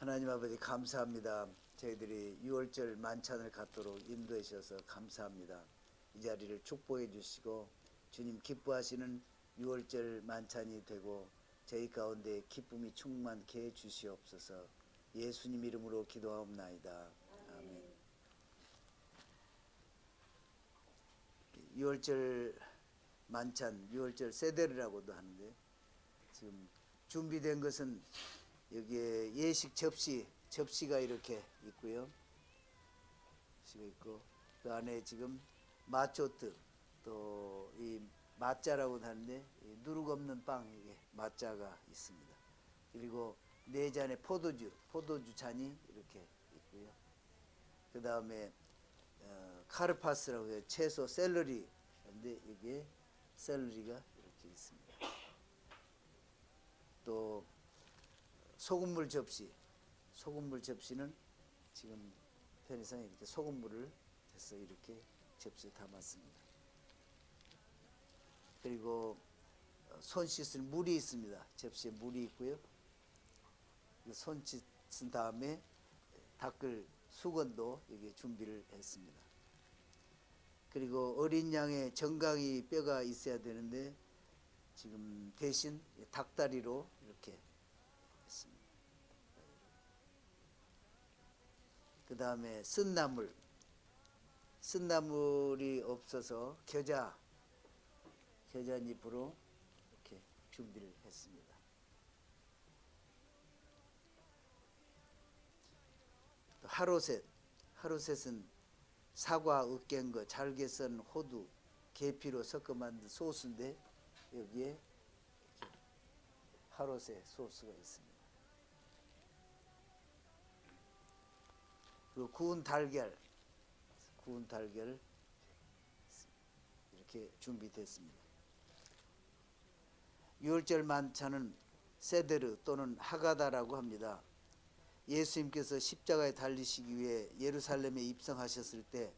하나님 아버지 감사합니다. 저희들이 6월절 만찬을 갖도록 인도해 주셔서 감사합니다. 이 자리를 축복해 주시고 주님 기뻐하시는 6월절 만찬이 되고 저희 가운데 기쁨이 충만케 해 주시옵소서. 예수님 이름으로 기도하옵나이다. 아멘. 6월절 만찬, 6월절 세데르라고도 하는데 지금 준비된 것은 여기에 예식 접시가 이렇게 있고요. 접시가 있고 그 안에 지금 마초트 또 이 마짜라고도 하는데 누룩 없는 빵 이게 마짜가 있습니다. 그리고 네 잔의 포도주 잔이 이렇게 있고요. 그 다음에 카르파스라고 해요. 채소 샐러리. 근데 이게 샐러리가 이렇게 있습니다. 또 소금물 접시는 지금 편의상 이렇게 소금물을 해서 이렇게 접시에 담았습니다. 그리고 손 씻을 물이 있습니다. 접시에 물이 있고요. 손 씻은 다음에 닦을 수건도 여기 준비를 했습니다. 그리고 어린 양의 정강이 뼈가 있어야 되는데 지금 대신 닭다리로 이렇게 했습니다. 그 다음에 쓴나물이 없어서 겨자잎으로 이렇게 준비를 했습니다. 또 하루셋은 사과, 으깬 잘게 썬 호두, 계피로 섞어 만든 소스인데 여기에 하루셋 소스가 있습니다. 그리고 구운 달걀 이렇게 준비됐습니다. 6월절 만찬은 세데르 또는 하가다라고 합니다. 예수님께서 십자가에 달리시기 위해 예루살렘에 입성하셨을 때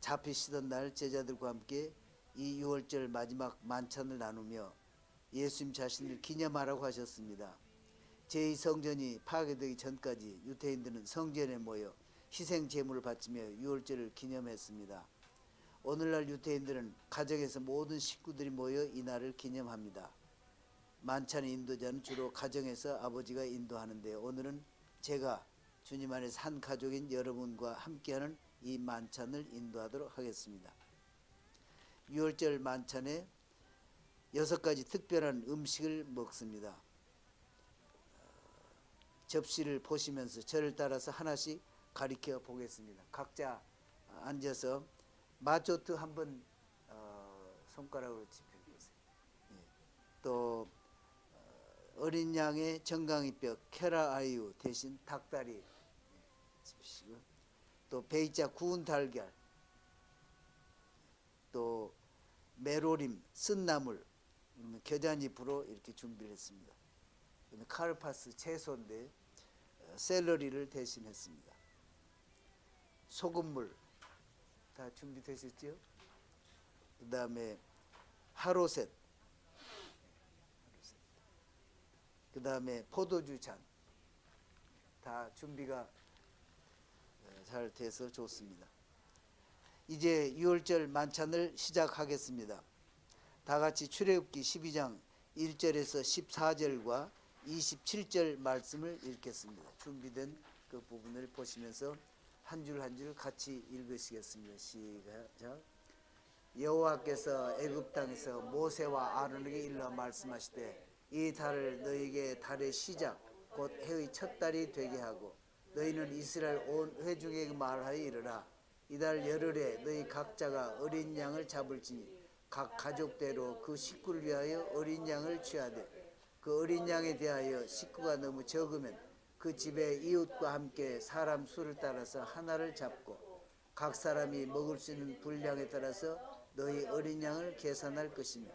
잡히시던 날 제자들과 함께 이 6월절 마지막 만찬을 나누며 예수님 자신을 기념하라고 하셨습니다. 제2성전이 파괴되기 전까지 유대인들은 성전에 모여 희생 제물을 바치며 6월절을 기념했습니다. 오늘날 유대인들은 가정에서 모든 식구들이 모여 이 날을 기념합니다. 만찬의 인도자는 주로 가정에서 아버지가 인도하는데 오늘은 제가 주님 안에서 한 가족인 여러분과 함께하는 이 만찬을 인도하도록 하겠습니다. 6월절 만찬에 6가지 특별한 음식을 먹습니다. 접시를 보시면서 저를 따라서 하나씩 가리켜 보겠습니다. 각자 앉아서 마초트 한번 손가락으로 짚어보세요. 또 어린 양의 정강이뼈 케라아유 대신 닭다리 짚으시고, 또 베이자 구운 달걀, 또 메로림 쓴나물 겨자잎으로 이렇게 준비를 했습니다. 카르파스 채소인데 샐러리를 대신했습니다. 소금물 다 준비되셨죠? 그 다음에 하로셋, 그 다음에 포도주 잔 다 준비가 잘 돼서 좋습니다. 이제 6월절 만찬을 시작하겠습니다. 다 같이 출애굽기 12장 1절에서 14절과 27절 말씀을 읽겠습니다. 준비된 그 부분을 보시면서 한 줄 한 줄 같이 읽으시겠습니다. 시작. 여호와께서 애굽 땅에서 모세와 아론에게 일러 말씀하시되 이 달을 너희에게 달의 시작 곧 해의 첫 달이 되게 하고 너희는 이스라엘 온 회중에게 말하여 이르라. 이달 열흘에 너희 각자가 어린 양을 잡을지니 각 가족대로 그 식구를 위하여 어린 양을 취하되 그 어린 양에 대하여 식구가 너무 적으면 그 집의 이웃과 함께 사람 수를 따라서 하나를 잡고 각 사람이 먹을 수 있는 분량에 따라서 너희 어린 양을 계산할 것이며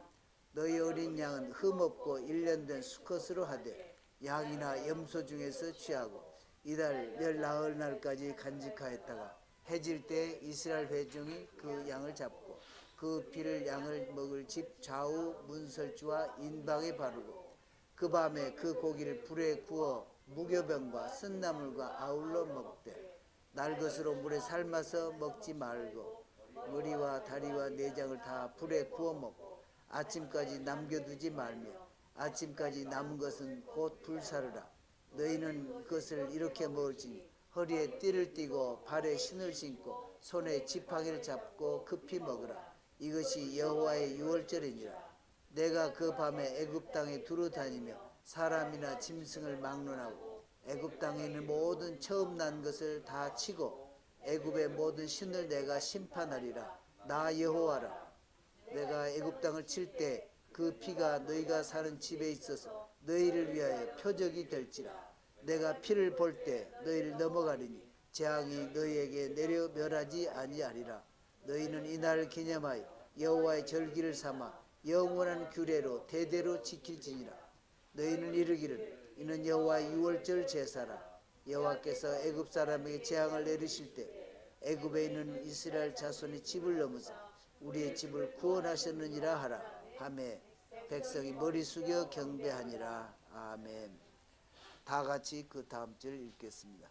너희 어린 양은 흠없고 1년 된 수컷으로 하되 양이나 염소 중에서 취하고 이달 14날까지 간직하였다가 해질 때 이스라엘 회중이 그 양을 잡고 그 피를 양을 먹을 집 좌우 문설주와 인방에 바르고 그 밤에 그 고기를 불에 구워 무교병과 쓴나물과 아울러 먹되 날 것으로 물에 삶아서 먹지 말고 머리와 다리와 내장을 다 불에 구워 먹고 아침까지 남겨두지 말며 아침까지 남은 것은 곧 불사르라. 너희는 그것을 이렇게 먹을지니 허리에 띠를 띠고 발에 신을 신고 손에 지팡이를 잡고 급히 먹으라. 이것이 여호와의 유월절이니라. 내가 그 밤에 애굽 땅에 두루 다니며 사람이나 짐승을 막론하고 애굽 땅에 있는 모든 처음 난 것을 다 치고 애굽의 모든 신을 내가 심판하리라. 나 여호와라. 내가 애굽 땅을 칠 때 그 피가 너희가 사는 집에 있어서 너희를 위하여 표적이 될지라. 내가 피를 볼 때 너희를 넘어가리니 재앙이 너희에게 내려 멸하지 아니하리라. 너희는 이날을 기념하여 여호와의 절기를 삼아 영원한 규례로 대대로 지킬지니라. 너희는 이르기를 이는 여호와의 유월절 제사라. 여호와께서 애굽 사람에게 재앙을 내리실 때 애굽에 있는 이스라엘 자손의 집을 넘어서 우리의 집을 구원하셨느니라 하라. 하매 백성이 머리 숙여 경배하니라. 아멘. 다 같이 그 다음 절 읽겠습니다.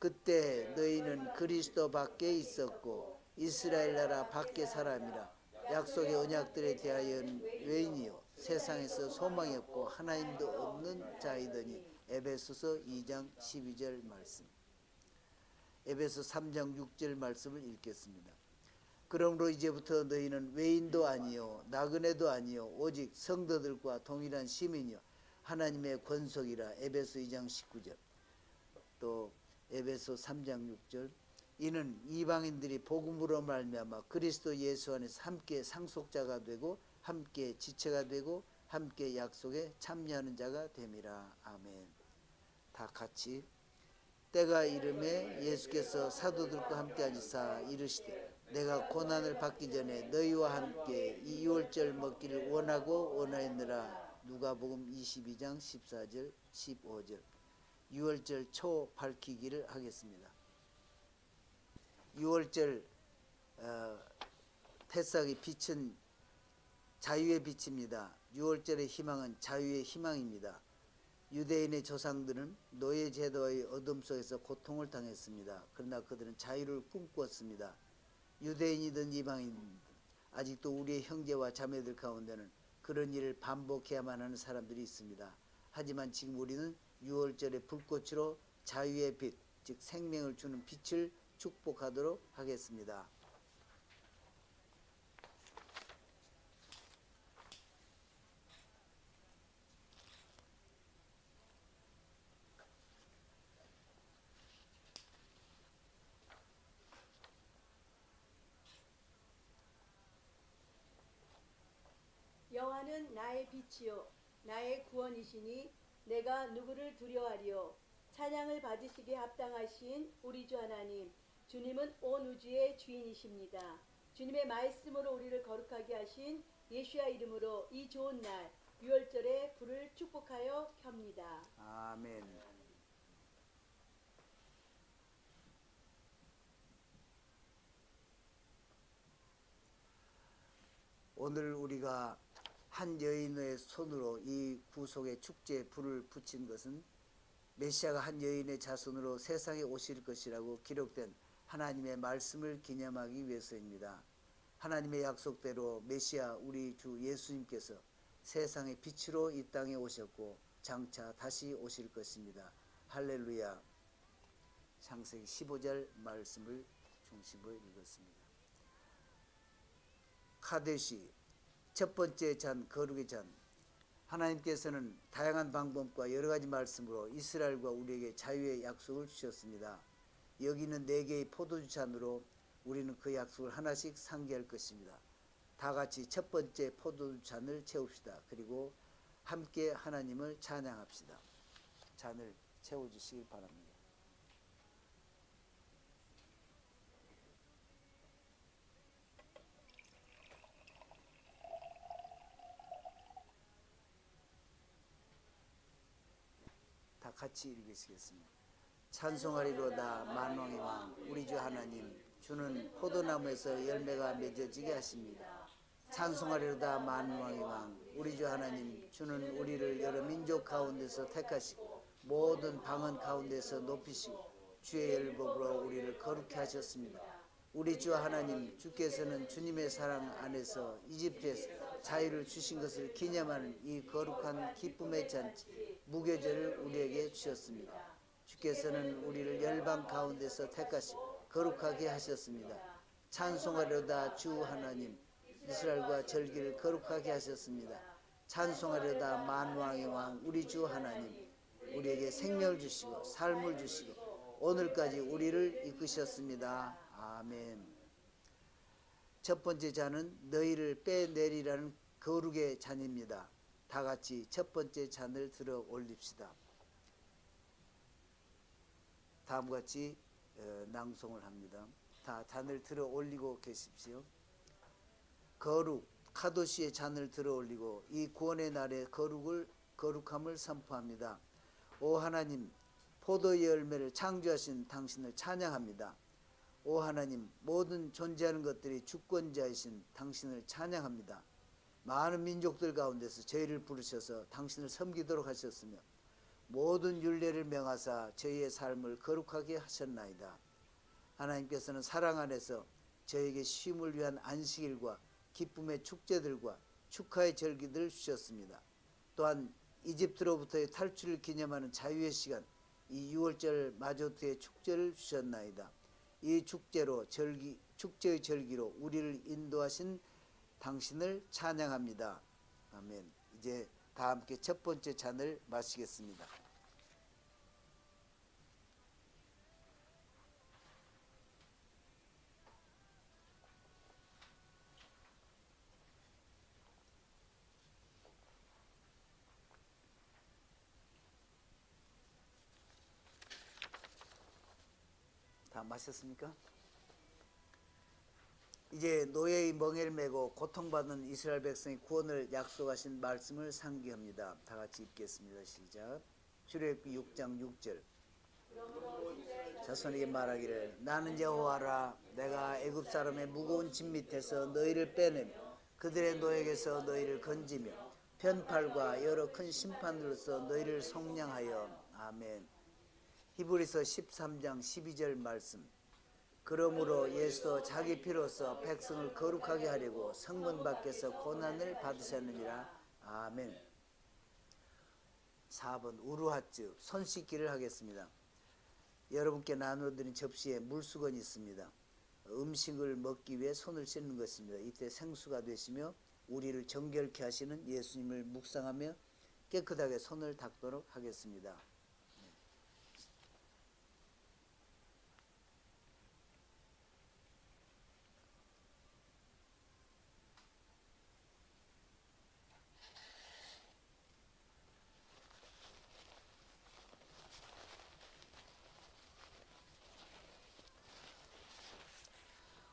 그때 너희는 그리스도 밖에 있었고 이스라엘 나라 밖의 사람이라. 약속의 언약들에 대하여는 외인이요 세상에서 소망이 없고 하나님도 없는 자이더니. 에베소서 2장 12절 말씀. 에베소 3장 6절 말씀을 읽겠습니다. 그러므로 이제부터 너희는 외인도 아니요 나그네도 아니요 오직 성도들과 동일한 시민이요 하나님의 권속이라. 에베소 2장 19절. 또 에베소 3장 6절. 이는 이방인들이 복음으로 말미암아 그리스도 예수 안에서 함께 상속자가 되고 함께 지체가 되고 함께 약속에 참여하는 자가 됨이라. 아멘. 다 같이. 때가 이름에 예수께서 사도들과 함께 하시사 이르시되 내가 고난을 받기 전에 너희와 함께 이 유월절 먹기를 원하고 원하였느라. 누가복음 22장 14절 15절. 유월절 초 밝히기를 하겠습니다. 유월절 태석이 빛은 자유의 빛입니다. 유월절의 희망은 자유의 희망입니다. 유대인의 조상들은 노예 제도의 어둠 속에서 고통을 당했습니다. 그러나 그들은 자유를 꿈꾸었습니다. 유대인이든 이방인이든 아직도 우리의 형제와 자매들 가운데는 그런 일을 반복해야만 하는 사람들이 있습니다. 하지만 지금 우리는 유월절의 불꽃으로 자유의 빛, 즉 생명을 주는 빛을 축복하도록 하겠습니다. 여호와는 나의 빛이요 나의 구원이시니 내가 누구를 두려워하리요. 찬양을 받으시기에 합당하신 우리 주 하나님, 주님은 온 우주의 주인이십니다. 주님의 말씀으로 우리를 거룩하게 하신 예수야 이름으로 이 좋은 날 유월절에 불을 축복하여 켭니다. 아멘. 오늘 우리가 한 여인의 손으로 이 구속의 축제에 불을 붙인 것은 메시아가 한 여인의 자손으로 세상에 오실 것이라고 기록된 하나님의 말씀을 기념하기 위해서입니다. 하나님의 약속대로 메시아 우리 주 예수님께서 세상의 빛으로 이 땅에 오셨고 장차 다시 오실 것입니다. 할렐루야. 창세기 15절 말씀을 중심으로 읽었습니다. 카데시 첫 번째 잔, 거룩의 잔. 하나님께서는 다양한 방법과 여러 가지 말씀으로 이스라엘과 우리에게 자유의 약속을 주셨습니다. 여기는 4개의 포도주 잔으로 우리는 그 약속을 하나씩 상기할 것입니다. 다 같이 첫 번째 포도주 잔을 채웁시다. 그리고 함께 하나님을 찬양합시다. 잔을 채워주시길 바랍니다. 다 같이 읽으시겠습니다. 찬송하리로다 만왕의 왕 우리 주 하나님, 주는 포도나무에서 열매가 맺어지게 하십니다. 찬송하리로다 만왕의 왕 우리 주 하나님, 주는 우리를 여러 민족 가운데서 택하시고 모든 방언 가운데서 높이시고 주의 율법으로 우리를 거룩히 하셨습니다. 우리 주 하나님, 주께서는 주님의 사랑 안에서 이집트에서 자유를 주신 것을 기념하는 이 거룩한 기쁨의 잔치 무교제를 우리에게 주셨습니다. 주께서는 우리를 열방 가운데서 택하시고 거룩하게 하셨습니다. 찬송하려다 주 하나님, 이스라엘과 절기를 거룩하게 하셨습니다. 찬송하려다 만왕의 왕 우리 주 하나님, 우리에게 생명을 주시고 삶을 주시고 오늘까지 우리를 이끄셨습니다. 아멘. 첫 번째 잔은 너희를 빼내리라는 거룩의 잔입니다. 다 같이 첫 번째 잔을 들어 올립시다. 다음과 같이 낭송을 합니다. 다 잔을 들어 올리고 계십시오. 거룩, 카도시의 잔을 들어 올리고 이 구원의 날에 거룩함을 선포합니다. 오 하나님, 포도의 열매를 창조하신 당신을 찬양합니다. 오 하나님, 모든 존재하는 것들이 주권자이신 당신을 찬양합니다. 많은 민족들 가운데서 저희를 부르셔서 당신을 섬기도록 하셨으며 모든 율례를 명하사 저희의 삶을 거룩하게 하셨나이다. 하나님께서는 사랑 안에서 저에게 쉼을 위한 안식일과 기쁨의 축제들과 축하의 절기들을 주셨습니다. 또한 이집트로부터의 탈출을 기념하는 자유의 시간, 이 6월절 마조트의 축제를 주셨나이다. 이 축제의 절기로 우리를 인도하신 당신을 찬양합니다. 아멘. 이제 다 함께 첫 번째 잔을 마시겠습니다. 다 마셨습니까? 이제 노예의 멍에를 메고 고통받는 이스라엘 백성의 구원을 약속하신 말씀을 상기합니다. 다 같이 읽겠습니다. 시작. 출애굽기 6장 6절. 자손에게 말하기를 나는 여호와라. 내가 애굽 사람의 무거운 짐 밑에서 너희를 빼내며 그들의 노예에게서 너희를 건지며 편팔과 여러 큰 심판으로서 너희를 속량하여. 아멘. 히브리서 13장 12절 말씀. 그러므로 예수도 자기 피로써 백성을 거룩하게 하려고 성문 밖에서 고난을 받으셨느니라. 아멘. 4번 우루하츠 손 씻기를 하겠습니다. 여러분께 나눠드린 접시에 물수건이 있습니다. 음식을 먹기 위해 손을 씻는 것입니다. 이때 생수가 되시며 우리를 정결케 하시는 예수님을 묵상하며 깨끗하게 손을 닦도록 하겠습니다.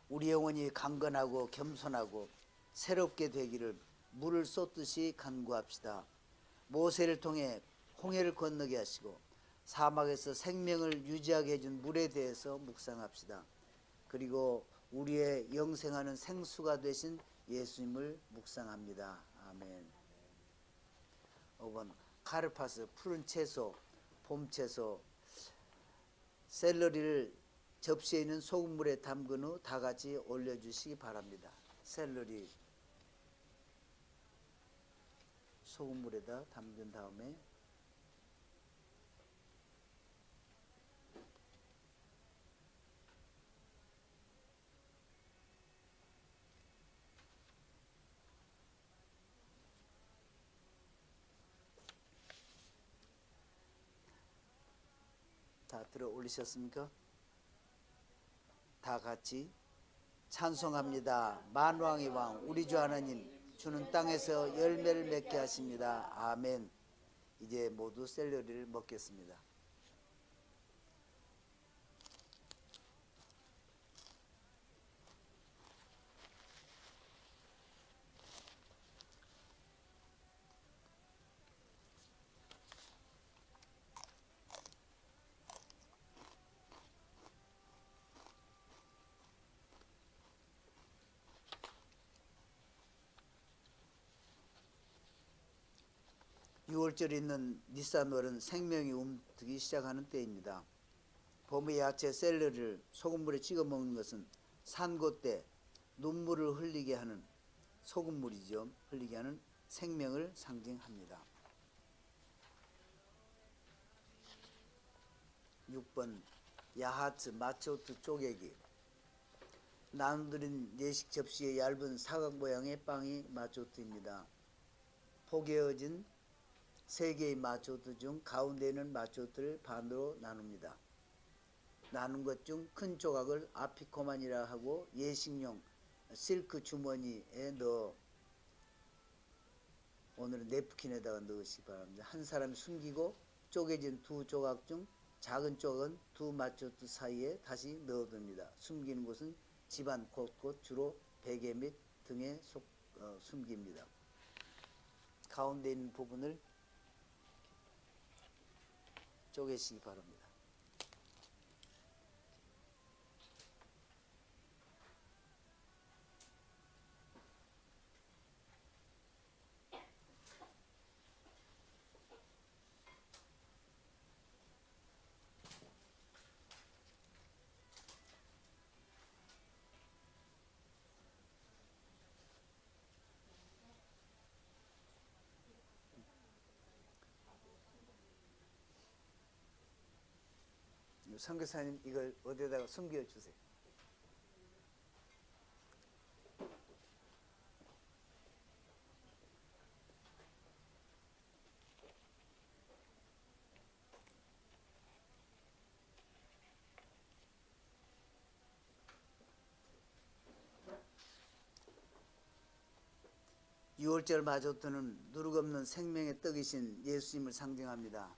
우리 영혼이 강건하고 겸손하고 새롭게 되기를 물을 쏟듯이 간구합시다. 모세를 통해 홍해를 건너게 하시고 사막에서 생명을 유지하게 해준 물에 대해서 묵상합시다. 그리고 우리의 영생하는 생수가 되신 예수님을 묵상합니다. 아멘. 5번 카르파스 푸른 채소, 봄 채소, 샐러리를 접시에 있는 소금물에 담근 후 다 같이 올려주시기 바랍니다. 샐러리 소금물에다 담근 다음에 다 들어 올리셨습니까? 다 같이 찬송합니다. 만왕의 왕 우리 주 하나님, 주는 땅에서 열매를 맺게 하십니다. 아멘. 이제 모두 샐러리를 먹겠습니다. 6월절에 있는 니산월은 생명이 움트기 시작하는 때입니다. 봄의 야채 샐러리를 소금물에 찍어 먹는 것은 산고 때 눈물을 흘리게 하는 소금물이죠. 흘리게 하는 생명을 상징합니다. 6번 야하츠 마초트 쪼개기. 나눠드린 예식 접시의 얇은 사각 모양의 빵이 마초트입니다. 포개어진 3개의 마초트 중 가운데 있는 마초트를 반으로 나눕니다. 나눈 것 중 큰 조각을 아피코만이라 하고 예식용 실크 주머니에 넣어 오늘은 냅킨에다가 넣으시기 바랍니다. 한 사람이 숨기고 쪼개진 2 조각 중 작은 쪽은 2 마초트 사이에 다시 넣어둡니다. 숨기는 곳은 집안 곳곳 주로 베개 및 등에 숨깁니다. 가운데 있는 부분을 쪼개시기 바랍니다. 선교사님 이걸 어디에다가 숨겨주세요. 유월절 마조트는 누룩없는 생명의 떡이신 예수님을 상징합니다.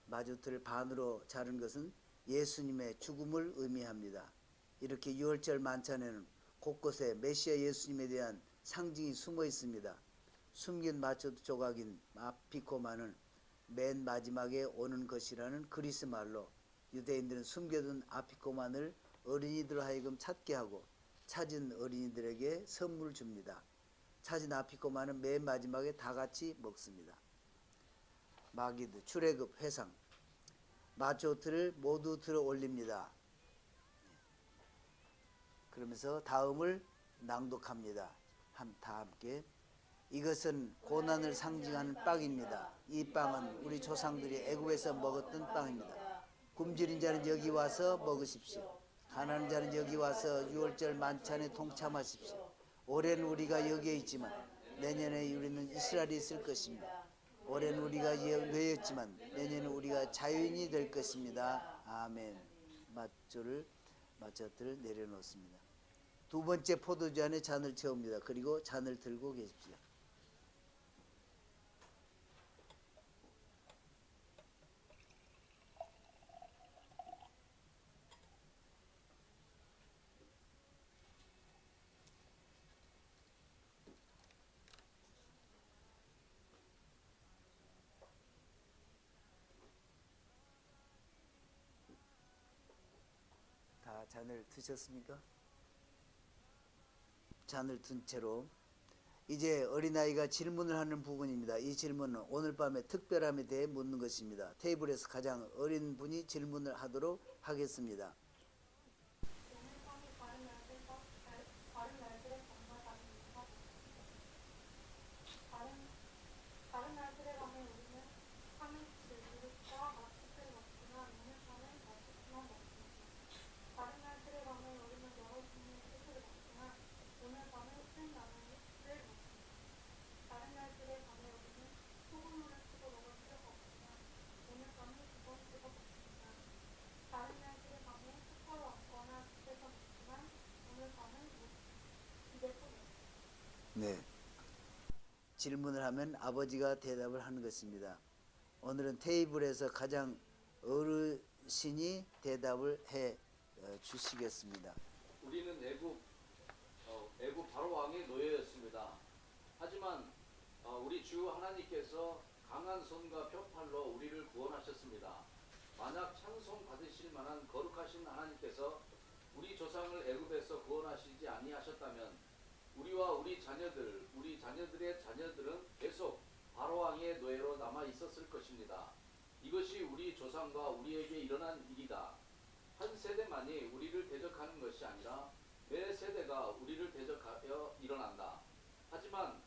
마조트를 반으로 자른 것은 예수님의 죽음을 의미합니다. 이렇게 유월절 만찬에는 곳곳에 메시아 예수님에 대한 상징이 숨어 있습니다. 숨긴 마조트 조각인 아피코마는 맨 마지막에 오는 것이라는 그리스 말로 유대인들은 숨겨둔 아피코만을 어린이들로 하여금 찾게 하고 찾은 어린이들에게 선물을 줍니다. 찾은 아피코마는 맨 마지막에 다 같이 먹습니다. 마기드, 출애굽, 회상, 마초트를 모두 들어 올립니다. 그러면서 다음을 낭독합니다. 다 함께. 이것은 고난을 상징하는 빵입니다. 이 빵은 우리 조상들이 애굽에서 먹었던 빵입니다. 굶주린 자는 여기 와서 먹으십시오. 가난한 자는 여기 와서 유월절 만찬에 동참하십시오. 올해는 우리가 여기에 있지만 내년에 우리는 이스라엘에 있을 것입니다. 올해는 우리가 외였지만 내년에 우리가 자유인이 될 것입니다. 아멘. 마초트를 내려놓습니다. 2번째 포도주 안에 잔을 채웁니다. 그리고 잔을 들고 계십시오. 다 잔을 드셨습니까? 잔을 든 채로 이제 어린아이가 질문을 하는 부분입니다. 이 질문은 오늘 밤의 특별함에 대해 묻는 것입니다. 테이블에서 가장 어린 분이 질문을 하도록 하겠습니다. 네. 질문을 하면 아버지가 대답을 하는 것입니다. 오늘은 테이블에서 가장 어르신이 대답을 해 주시겠습니다. 우리는 애굽 바로 왕의 노예였습니다. 하지만 우리 주 하나님께서 강한 손과 펴팔로 우리를 구원하셨습니다. 만약 찬송 받으실 만한 거룩하신 하나님께서 우리 조상을 애굽에서 구원하시지 아니하셨다면 우리와 우리 자녀들의 자녀들은 계속 바로 왕의 노예와 것입니다. 이것이 우리 조상과 우리에게 일어난 일이다. 한 세대만이 우리를 대적하는 것이 아니라 매 세대가 우리를 대적하여 일어난다. 하지만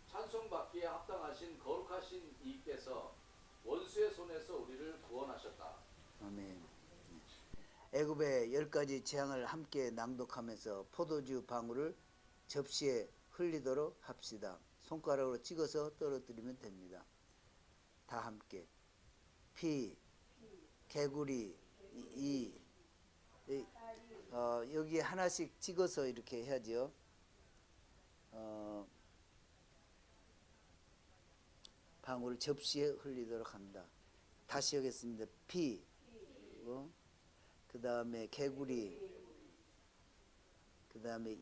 찬송받기에 합당하신 거룩하신 이께서 원수의 손에서 우리를 구원하셨다. 아멘. 애굽의 10가지 재앙을 함께 낭독하면서 포도주 방울을 접시에 흘리도록 합시다. 손가락으로 찍어서 떨어뜨리면 됩니다. 다 함께. 피, 개구리, 여기 하나씩 찍어서 이렇게 해야죠. 방울을 접시에 흘리도록 합니다. 다시 하겠습니다. 피, 그 다음에 개구리, 그 다음에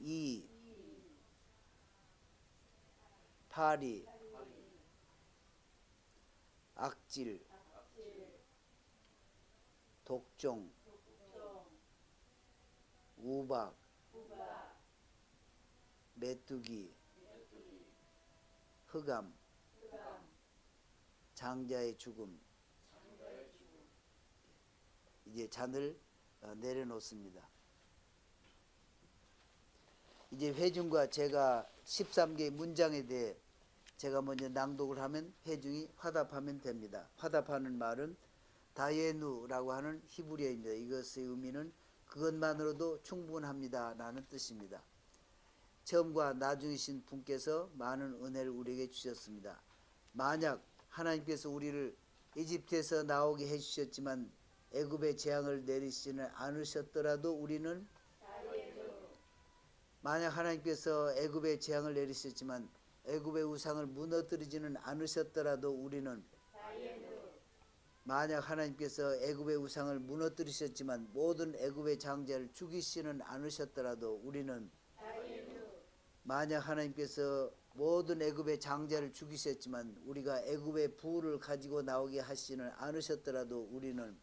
파리, 악질, 독종, 우박, 메뚜기, 흑암, 장자의 죽음. 이제 잔을 내려놓습니다. 이제 회중과 제가 13개의 문장에 대해 제가 먼저 낭독을 하면 회중이 화답하면 됩니다. 화답하는 말은 다예누라고 하는 히브리어입니다. 이것의 의미는 그것만으로도 충분합니다 라는 뜻입니다. 처음과 나중이신 분께서 많은 은혜를 우리에게 주셨습니다. 만약 하나님께서 우리를 이집트에서 나오게 해주셨지만 애굽의 재앙을 내리시지는 않으셨더라도 우리는, 만약 하나님께서 애굽의 재앙을 내리셨지만 애굽의 우상을 무너뜨리지는 않으셨더라도 우리는, 만약 하나님께서 애굽의 우상을 무너뜨리셨지만 모든 애굽의 장자를 죽이시는 않으셨더라도 우리는, 만약 하나님께서 모든 애굽의 장자를 죽이셨지만 우리가 애굽의 부를 가지고 나오게 하시는 않으셨더라도 우리는,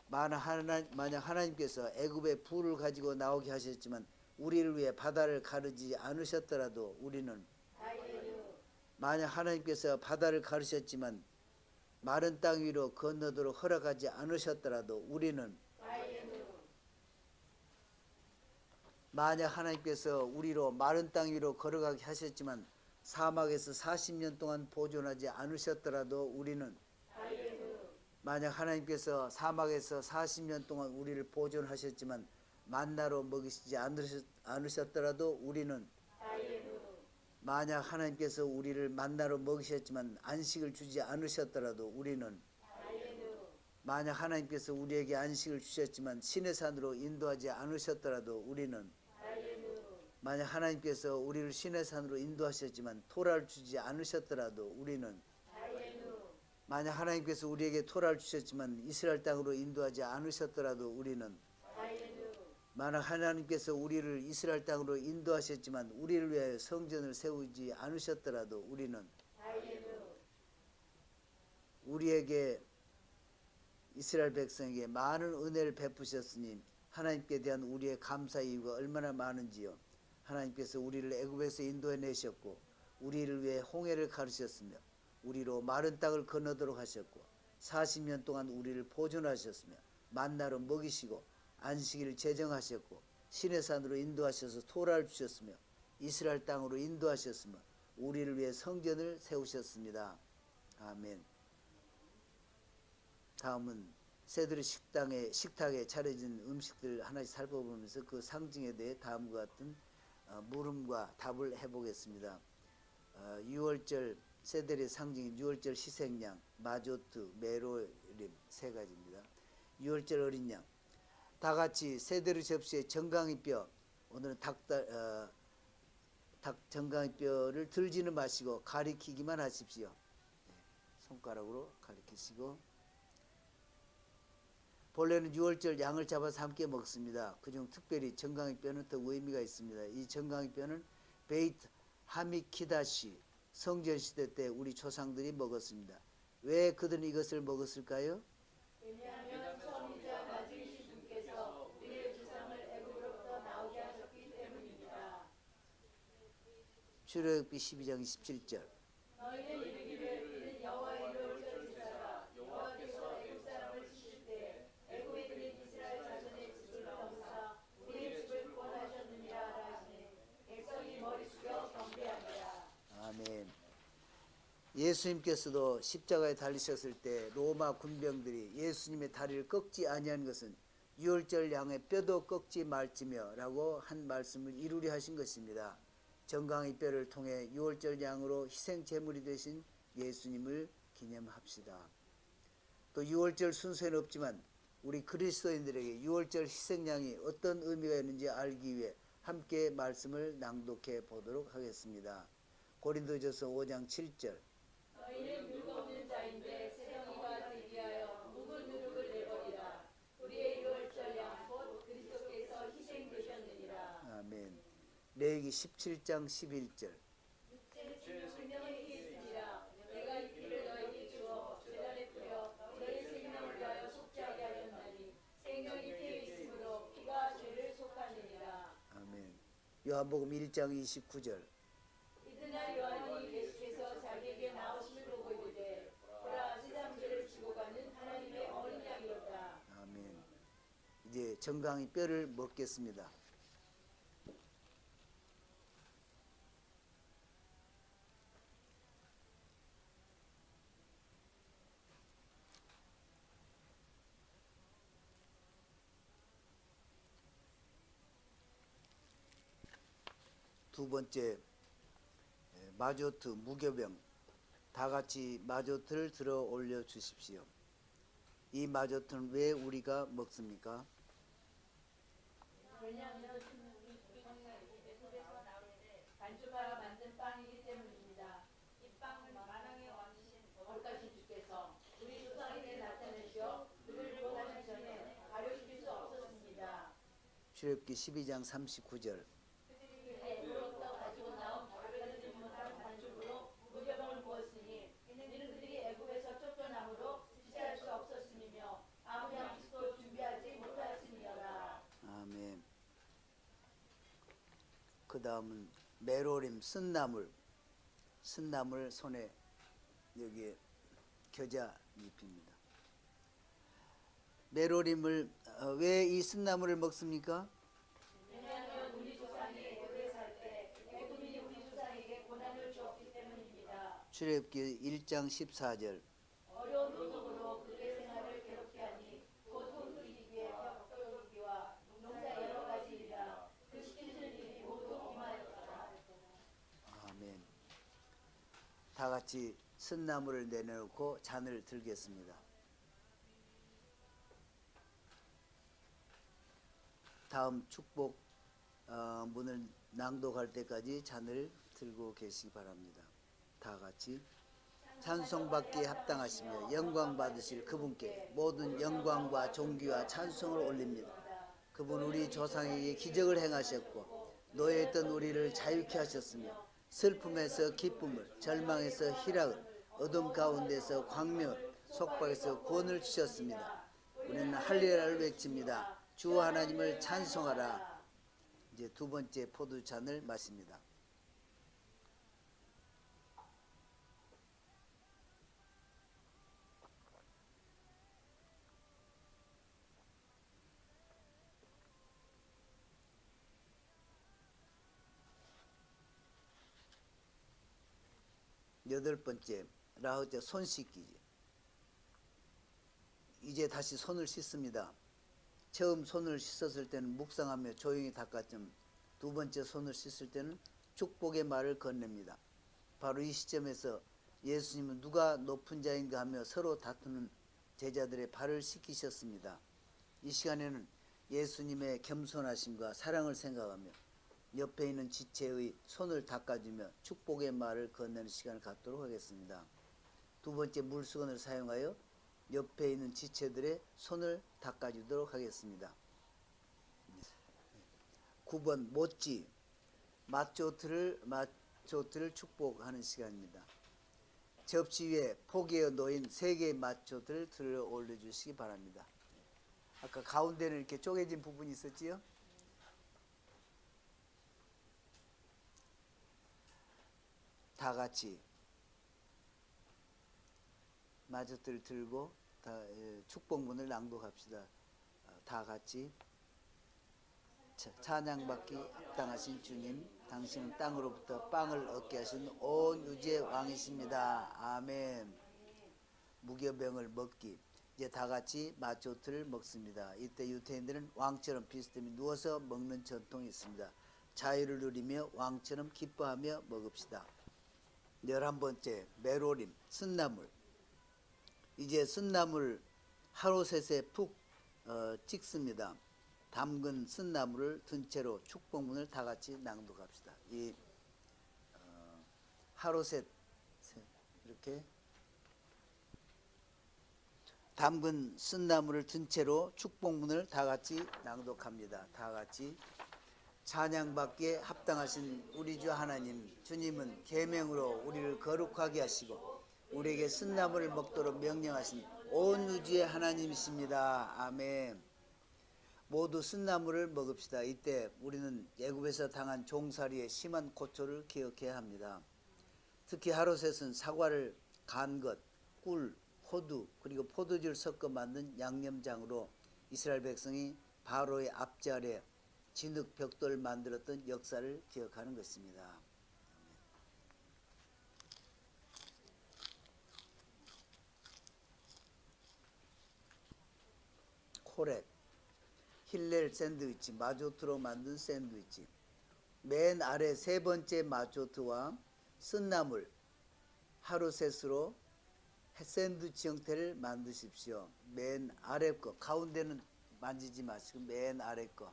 만약 하나님께서 애굽의 부를 가지고 나오게 하셨지만 우리를 위해 바다를 가르지 않으셨더라도 우리는, 만약 하나님께서 바다를 가르셨지만 마른 땅 위로 건너도록 허락하지 않으셨더라도 우리는, 만약 하나님께서 우리로 마른 땅 위로 걸어가게 하셨지만 사막에서 40년 동안 보존하지 않으셨더라도 우리는, 만약 하나님께서 사막에서 40년 동안 우리를 보존하셨지만 만나로 먹이시지 않으셨더라도 우리는, 만약 하나님께서 우리를 만나로 먹이셨지만 안식을 주지 않으셨더라도 우리는, 만약 하나님께서 우리에게 안식을 주셨지만 신의 산으로 인도하지 않으셨더라도 우리는, 만약 하나님께서 우리를 신의 산으로 인도하셨지만 토라를 주지 않으셨더라도 우리는, 만약 하나님께서 우리에게 토라를 주셨지만 이스라엘 땅으로 인도하지 않으셨더라도 우리는, 만약 하나님께서 우리를 이스라엘 땅으로 인도하셨지만 우리를 위하여 성전을 세우지 않으셨더라도 우리는, 우리에게 이스라엘 백성에게 많은 은혜를 베푸셨으니 하나님께 대한 우리의 감사 이유가 얼마나 많은지요. 하나님께서 우리를 애굽에서 인도해내셨고 우리를 위해 홍해를 가르셨으며 우리로 마른 땅을 건너도록 하셨고 40년 동안 우리를 보존하셨으며 만나로 먹이시고 안식일을 제정하셨고 신의 산으로 인도하셔서 토라를 주셨으며 이스라엘 땅으로 인도하셨으며 우리를 위해 성전을 세우셨습니다. 아멘. 다음은 새들의 식탁에 차려진 음식들 하나씩 살펴보면서 그 상징에 대해 다음과 같은 물음과 답을 해보겠습니다. 6월절 새들의 상징인 6월절 희생양, 마조트, 메로림 세 가지입니다. 6월절 어린 양, 다 같이 새들의 접시에 정강이 뼈, 오늘은 닭 정강이 뼈를 들지는 마시고 가리키기만 하십시오. 손가락으로 가리키시고, 본래는 6월절 양을 잡아서 함께 먹습니다. 그중 특별히 정강이 뼈는 더 의미가 있습니다. 이 정강이 뼈는 베이트 하미키다시 성전 시대 때 우리 조상들이 먹었습니다. 왜 그들은 이것을 먹었을까요? 왜냐하면 처음이자 나중이신 분께서 우리의 조상을 애굽으로부터 나오게 하셨기 때문입니다. 출애굽기 12장 27절. 너희는 이르기를 이는 여호와의 이름을 예수님께서도 십자가에 달리셨을 때 로마 군병들이 예수님의 다리를 꺾지 아니한 것은 유월절 양의 뼈도 꺾지 말지며 라고 한 말씀을 이루려 하신 것입니다. 정강의 뼈를 통해 유월절 양으로 희생 제물이 되신 예수님을 기념합시다. 또 유월절 순서에는 없지만 우리 그리스도인들에게 유월절 희생양이 어떤 의미가 있는지 알기 위해 함께 말씀을 낭독해 보도록 하겠습니다. 고린도전서 5장 7절. 너희는 누룩 없는 자인데 세상이가 되기하여 묵은 누룩을 내버리라. 우리의 유월절 양 곧 그리스도께서 희생되셨느니라. 아멘. 레위기 17장 11절. 분명히 있으리라. 내가 이 피를 너희에게 주어 제단에 뿌려 너희 생명을 위하여 속죄하게 하였나니 생명이 피에 있으므로 피가 죄를 속하느니라. 아멘. 요한복음 1장 29절. 이튿날 요한이 예수께서 자기에게 나오심을 보고 이르되 보라 세상 죄를 지고 가는 하나님의 어린 양이로다. 아멘. 이제 정강이 뼈를 먹겠습니다. 두 번째, 마조트 무교병, 다 같이 마조트를 들어 올려 주십시오. 이 마조트는 왜 우리가 먹습니까? 왜냐하면 우리 애굽에서 나올 때 반주가 만든 빵이기 때문입니다. 이 빵은 만왕의 왕이신 거룩하신 주께서 우리 조상에게 나타내시어 그를 구원하기 전에 발효시킬 수 없었습니다. 출애굽기 12장 39절. 애굽으로부터 가지고 나온 벌받지 못한 반죽으로 무교병을 부었으니 이는 그들이 애굽에서 쫓겨남으로 지체할 수 없었음이며 아무 양식도 준비하지 못하였음이니라. 아멘. 그 다음은 메로림 쓴나물, 쓴나물 손에 여기에 겨자 잎입니다. 메로림을 왜 이 쓴나물을 먹습니까? 왜냐하면 우리 조상이 애굽에 살 때 애굽인이 우리 조상에게 고난을 주었기 때문입니다. 출애굽기 1장 14절. 어려운 노동으로 그들의 생활을 괴롭게 하니 곧 흙이기에 벽돌기와 농사 여러 가지 일이라 그 시키는 일이 모두 임하였다. 아멘. 다 같이 쓴나물을 내려놓고 잔을 들겠습니다. 다음 축복 문을 낭독할 때까지 잔을 들고 계시기 바랍니다. 다 같이 찬송받기에 합당하시며 영광 받으실 그분께 모든 영광과 존귀와 찬송을 올립니다. 그분 우리 조상에게 기적을 행하셨고 노예했던 우리를 자유케 하셨으며 슬픔에서 기쁨을, 절망에서 희락을, 어둠 가운데서 광명을, 속박에서 구원을 주셨습니다. 우리는 할렐루야를 외칩니다. 주 하나님을 찬송하라. 이제 두 번째 포도잔을 마십니다. 여덟 번째, 라흐제 손 씻기지. 이제 다시 손을 씻습니다. 처음 손을 씻었을 때는 묵상하며 조용히 닦았지만 두 번째 손을 씻을 때는 축복의 말을 건넵니다. 바로 이 시점에서 예수님은 누가 높은 자인가 하며 서로 다투는 제자들의 발을 씻기셨습니다. 이 시간에는 예수님의 겸손하심과 사랑을 생각하며 옆에 있는 지체의 손을 닦아주며 축복의 말을 건네는 시간을 갖도록 하겠습니다. 두 번째 물수건을 사용하여 옆에 있는 지체들의 손을 닦아주도록 하겠습니다. 9번 모찌 맛조트를 축복하는 시간입니다. 접시 위에 포개어 놓인 3개의 맛조트를 들어 올려주시기 바랍니다. 아까 가운데는 이렇게 쪼개진 부분이 있었지요? 다 같이 마저트를 들고 축복문을 낭독합시다. 다 같이 찬양받기 합당하신 주님, 당신은 땅으로부터 빵을 얻게 하신 온 유지의 왕이십니다. 아멘. 무교병을 먹기. 이제 다 같이 마초트를 먹습니다. 이때 유태인들은 왕처럼 비스듬히 누워서 먹는 전통이 있습니다. 자유를 누리며 왕처럼 기뻐하며 먹읍시다. 11번째, 메로림, 쓴나물. 이제 쓴나물 하루셋에 푹 찍습니다. 담근 쓴나물을 든 채로 축복문을 다 같이 낭독합시다. 이 하루셋 이렇게 담근 쓴나물을 든 채로 축복문을 다 같이 낭독합니다. 다 같이. 찬양받기에 합당하신 우리 주 하나님, 주님은 계명으로 우리를 거룩하게 하시고 우리에게 쓴나물을 먹도록 명령하신 온 우주의 하나님이십니다. 아멘. 모두 쓴나물을 먹읍시다. 이때 우리는 애굽에서 당한 종살이의 심한 고초를 기억해야 합니다. 특히 하루셋은 사과를 간 것, 꿀, 호두 그리고 포도주를 섞어 만든 양념장으로 이스라엘 백성이 바로의 압제 아래 진흙 벽돌을 만들었던 역사를 기억하는 것입니다. 코렉, 힐렐 샌드위치, 마조트로 만든 샌드위치. 맨 아래 세 번째 마조트와 쓴나물, 하루셋으로 샌드위치 형태를 만드십시오. 맨 아래 거, 가운데는 만지지 마시고 맨 아래 거.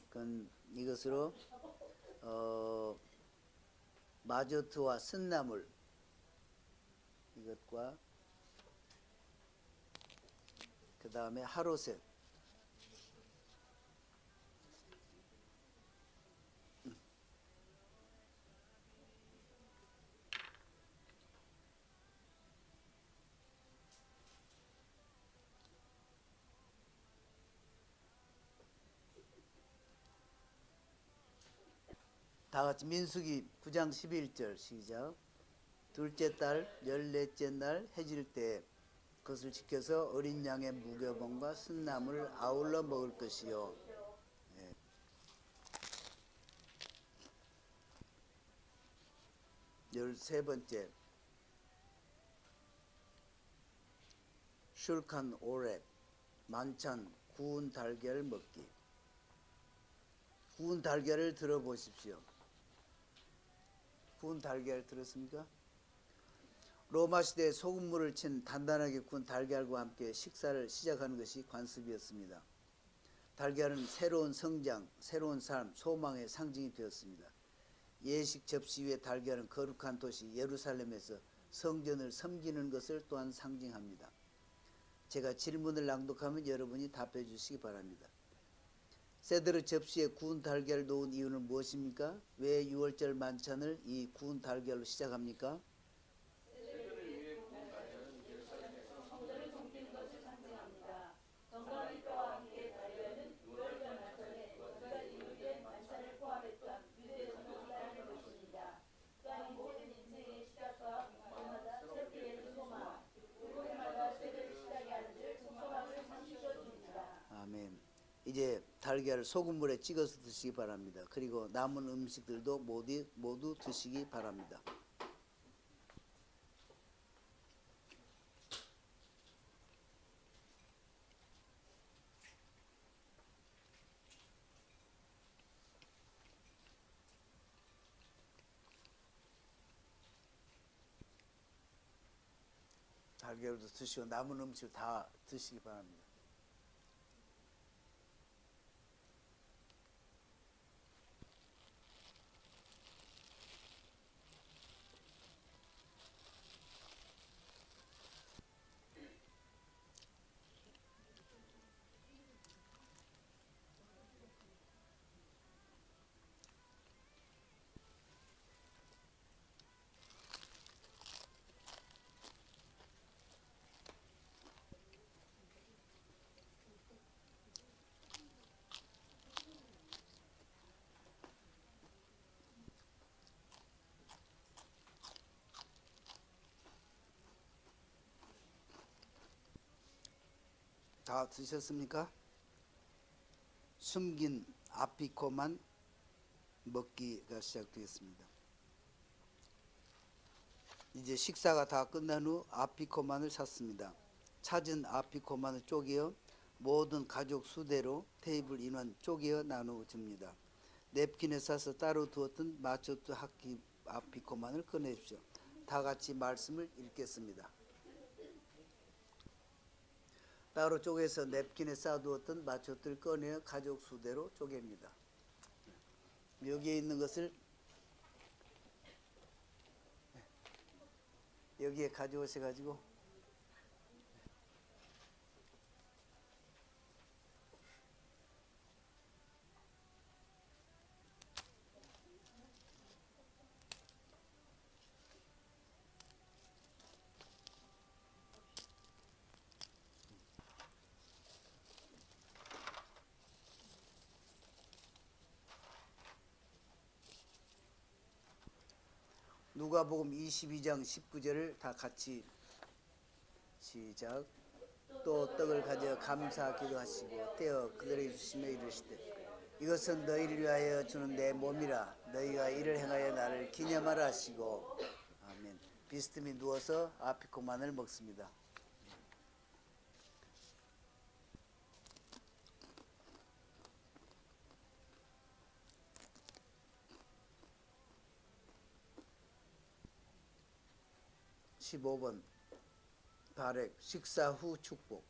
그건 이것으로 마조트와 쓴나물 이것과 그 다음에 하루셋 다 같이 민수기 9장 11절 시작. 둘째 달 14째 날 해질 때 그것을 지켜서 어린 양의 무교병과 쓴나물을 아울러 먹을 것이요. 네. 열세 번째 슐칸 오랩 만찬 구운 달걀 먹기. 구운 달걀을 들어보십시오. 구운 달걀 들었습니까? 로마 시대에 소금물을 친 단단하게 구운 달걀과 함께 식사를 시작하는 것이 관습이었습니다. 달걀은 새로운 성장, 새로운 삶, 소망의 상징이 되었습니다. 예식 접시 위에 달걀은 거룩한 도시 예루살렘에서 성전을 섬기는 것을 또한 상징합니다. 제가 질문을 낭독하면 여러분이 답해 주시기 바랍니다. 세드르 접시에 구운 달걀을 놓은 이유는 무엇입니까? 왜 6월절 만찬을 이 구운 달걀로 시작합니까? 아멘. 이제 달걀을 소금물에 찍어서 드시기 바랍니다. 그리고 남은 음식들도 모두 드시기 바랍니다. 달걀도 드시고 남은 음식 다 드시기 바랍니다. 다 드셨습니까? 숨긴 아피코만 먹기가 시작되겠습니다. 이제 식사가 다 끝난 후 아피코만을 샀습니다. 찾은 아피코만을 쪼개어 모든 가족 수대로 테이블 인원 쪼개어 나누어줍니다. 냅킨에 싸서 따로 두었던 마초트 아피코만을 꺼내십시오. 다 같이 말씀을 읽겠습니다. 따로 쪼개서 냅킨에 싸두었던 마초트를 꺼내어 가족 수대로 쪼갭니다. 여기에 있는 것을 여기에 가져오셔가지고 누가복음 22장 19절을 다 같이 시작. 또 떡을 가져 감사 기도하시고 떼어 그들에게 주시며 이르시되 이것은 너희를 위하여 주는 내 몸이라 너희가 이를 행하여 나를 기념하라 하시고 아멘. 비스듬히 누워서 아피코만을 먹습니다. (15번) 발액 식사 후 축복.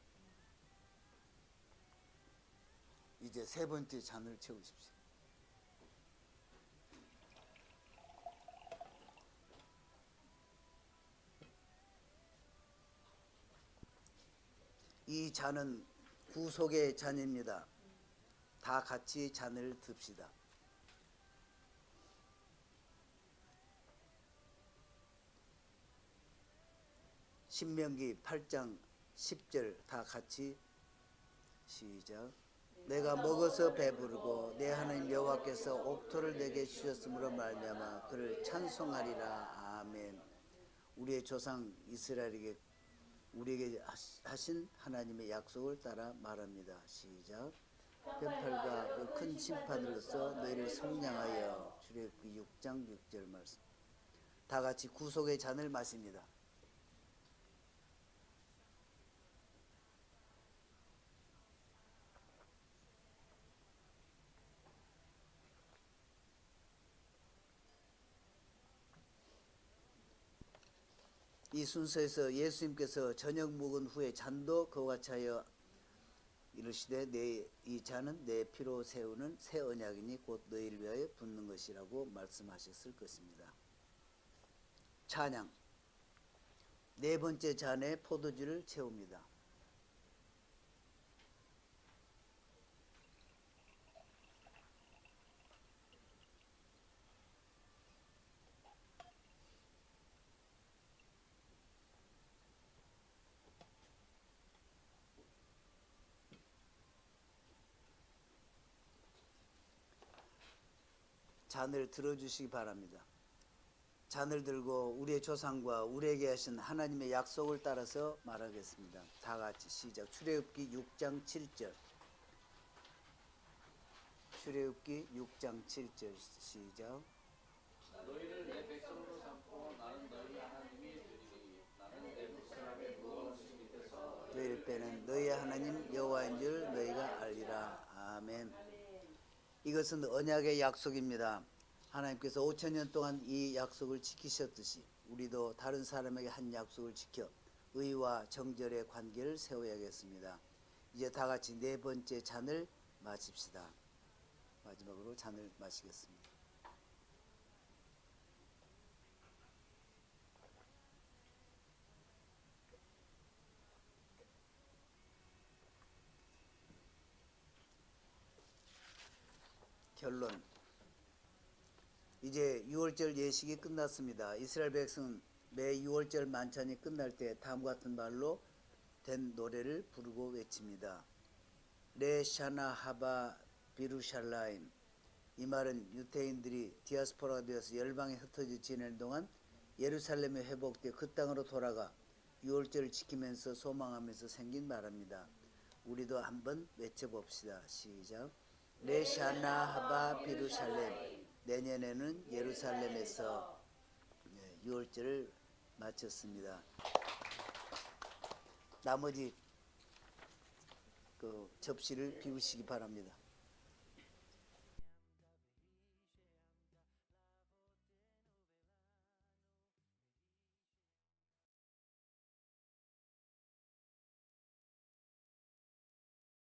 이제 세 번째 잔을 채우십시오. 이 잔은 구속의 잔입니다. 다 같이 잔을 듭시다. 신명기 8장 10절 다 같이 시작. 내가 먹어서 배부르고 내 하나님 여호와께서 옥토를 내게 주셨으므로 말미암아 그를 찬송하리라. 아멘. 우리의 조상 이스라엘에게 우리에게 하신 하나님의 약속을 따라 말합니다. 시작. 편팔과 그 큰 심판으로서 너희를 속량하여. 출애굽기 6장 6절 말씀. 다 같이 구속의 잔을 마십니다. 이 순서에서 예수님께서 저녁 먹은 후에 잔도 그와 같이 하여 이르시되 이 잔은 내 피로 세우는 새 언약이니 곧 너희를 위하여 붓는 것이라고 말씀하셨을 것입니다. 찬양. 네 번째 잔에 포도주를 채웁니다. 잔을 들어주시기 바랍니다. 잔을 들고 우리의 조상과 우리에게 하신 하나님의 약속을 따라서 말하겠습니다. 다 같이 시작. 출애굽기 6장 7절. 출애굽기 6장 7절 시작. 너희를 내 백성으로 삼고 나는 너희 하나님이 되리니 나는 내 붓사람의 무거운 실 밑에서 너희를 빼는 너희의 하나님 여호와인 줄 너희가 알리라. 아멘. 이것은 언약의 약속입니다. 하나님께서 5,000년 동안 이 약속을 지키셨듯이 우리도 다른 사람에게 한 약속을 지켜 의와 정절의 관계를 세워야겠습니다. 이제 다 같이 네 번째 잔을 마십시다. 마지막으로 잔을 마시겠습니다. 결론. 이제 6월절 예식이 끝났습니다. 이스라엘 백성은 매 6월절 만찬이 끝날 때 다음과 같은 말로 된 노래를 부르고 외칩니다. 레샤나 하바 비루샬라임. 이 말은 유대인들이 디아스포라가 되어서 열방에 흩어져 지내는 동안 예루살렘에 회복되어 그 땅으로 돌아가 6월절을 지키면서 소망하면서 생긴 말입니다. 우리도 한번 외쳐봅시다. 시작. 레샤나 하바 비루샬렘. 내년에는 예루살렘에서 6월절을 마쳤습니다. 나머지 그 접시를 비우시기 바랍니다.